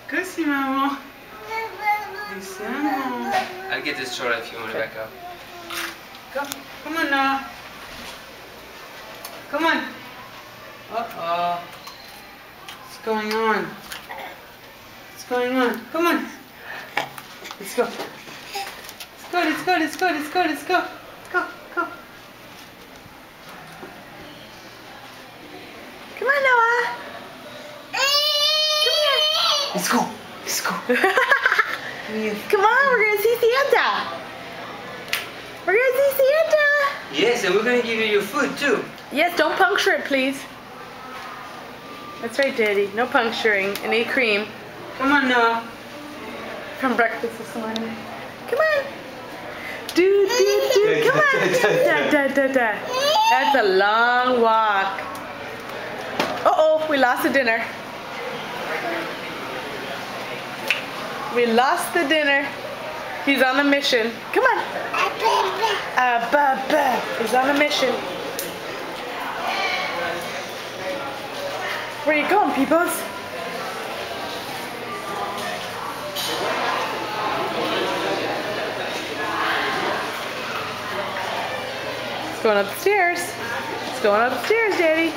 Così, mamma. Siamo. I'll get this stroller if you want to back up. Come on now. Come on. Uh-oh. What's going on? What's going on? Come on. Let's go. Let's go, let's go, let's go, let's go, let's go. Go, go. Come on, Noah. Come here. Let's go. Let's go. Come on, we're gonna see Santa. We're gonna see Santa. Yes, and we're going to give you your food too. Yes, don't puncture it, please. That's right, Daddy. No puncturing. And eat cream. Come on now. From breakfast this morning. Come on. Do. Come on. Da. That's a long walk. Uh-oh, we lost the dinner. We lost the dinner. He's on a mission. Come on. He's on a mission. Where are you going, peoples? It's going upstairs. It's going upstairs, Daddy.